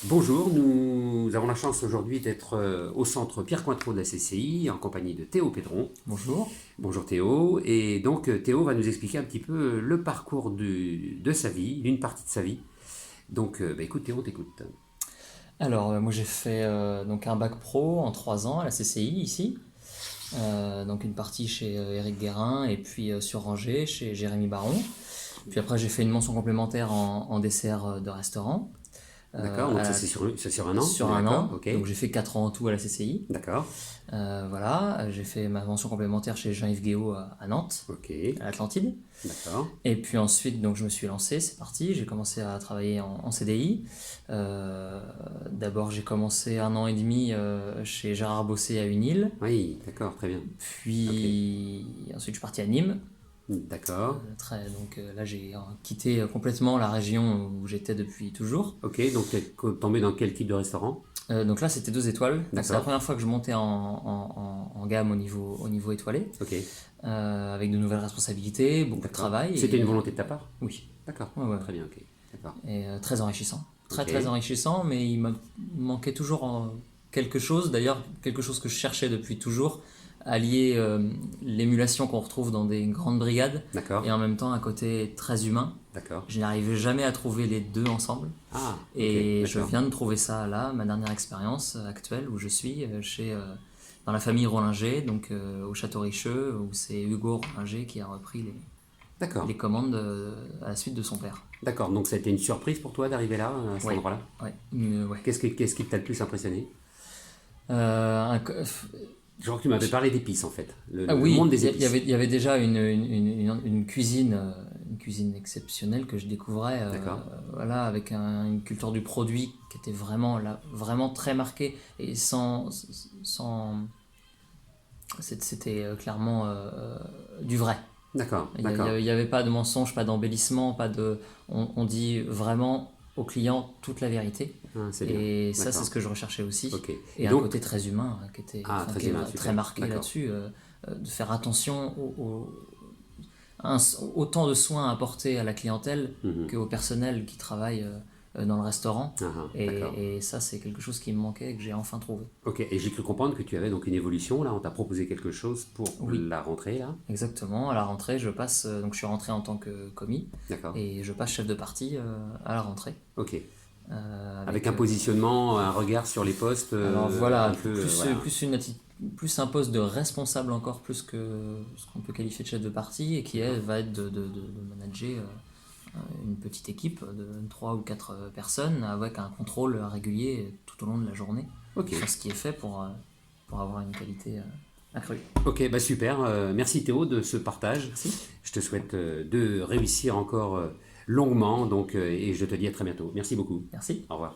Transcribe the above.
Bonjour, nous avons la chance aujourd'hui d'être au centre Pierre Cointreau de la CCI en compagnie de Théo Pédron. Bonjour. Bonjour Théo, et donc Théo va nous expliquer un petit peu le parcours de sa vie, d'une partie de sa vie. Donc écoute Théo, on t'écoute. Alors, moi j'ai fait donc un bac pro en 3 ans à la CCI ici. Donc une partie chez Éric Guérin et puis sur Angers chez Jérémy Baron. Puis après j'ai fait une mention complémentaire en dessert de restaurant D'accord, donc à c'est sur un an, sur un d'accord, an. ok, Donc j'ai fait 4 ans en tout à la CCI. d'accord, Voilà, j'ai fait ma mention complémentaire chez Jean-Yves Guéot à Nantes, ok, à l'Atlantide. d'accord, Et puis ensuite, donc, je me suis lancé, c'est parti, j'ai commencé à travailler en CDI. D'abord, j'ai commencé 1 an et demi chez Gérard Bossé à Unil. oui, d'accord, très bien, ok, Puis ensuite, je suis parti à Nîmes. d'accord, Là, j'ai quitté complètement la région où j'étais depuis toujours. ok, donc t'es tombé dans quel type de restaurant? Donc là, c'était 2 étoiles. Donc c'est la D'accord, première fois que je montais en gamme au niveau étoilé, ok, avec de nouvelles responsabilités, beaucoup de d'accord. travail. C'était une volonté de ta part? Oui, D'accord, ouais, ouais. très bien, ok, d'accord, Et très enrichissant. Très ok, très enrichissant, mais il me manquait toujours quelque chose, d'ailleurs quelque chose que je cherchais depuis toujours, allier l'émulation qu'on retrouve dans des grandes brigades d'accord, et en même temps un côté très humain. d'accord. Je n'arrivais jamais à trouver les deux ensemble Ah, ok, et je d'accord. viens de trouver ça là, ma dernière expérience actuelle où je suis dans la famille Rollinger, donc au Château Richer, où c'est Hugo Rollinger qui a repris D'accord, les commandes à la suite de son père. d'accord. Donc ça a été une surprise pour toi d'arriver là, à cet Ouais, endroit-là? ouais, ouais. Qu'est-ce qui t'a le plus impressionné? Euh, un, Je crois que tu m'avais parlé d'épices en fait, Ah le monde oui, des il épices. y avait déjà une cuisine exceptionnelle que je découvrais, D'accord, voilà, avec une culture du produit qui était vraiment, là, vraiment très marquée et sans c'était clairement du vrai. d'accord, d'accord. Il y avait pas de mensonge, pas d'embellissement, pas de. On dit vraiment au client toute la vérité. Ah, c'est bien, Et ça, c'est d'accord. ce que je recherchais aussi. Ok. Et Et un donc, côté très humain qui était, ah, enfin, très qui est humain, très super. marqué D'accord. là-dessus, de faire attention autant de soins apportés à la clientèle Mhm. qu'au personnel qui travaille dans le restaurant. Ah, ah, d'accord. Et ça, c'est quelque chose qui me manquait et que j'ai enfin trouvé. Ok. Et j'ai cru comprendre que tu avais donc une évolution là. On t'a proposé quelque chose pour Oui, la rentrée là. exactement. À la rentrée, je passe. Donc, je suis rentré en tant que commis D'accord. et je passe chef de partie à la rentrée. Ok. Avec Avec un positionnement, un regard sur les postes, Alors un voilà, peu, voilà. plus un poste de responsable encore plus que ce qu'on peut qualifier de chef de partie et qui D'accord. elle va être de manager une petite équipe de 3 ou 4 personnes avec un contrôle régulier tout au long de la journée Ok. sur ce qui est fait pour avoir une qualité accrue. Ok, bah super. Merci Théo de ce partage. Merci. Je te souhaite de réussir encore longuement, donc, et je te dis à très bientôt. Merci beaucoup. Merci. Au revoir.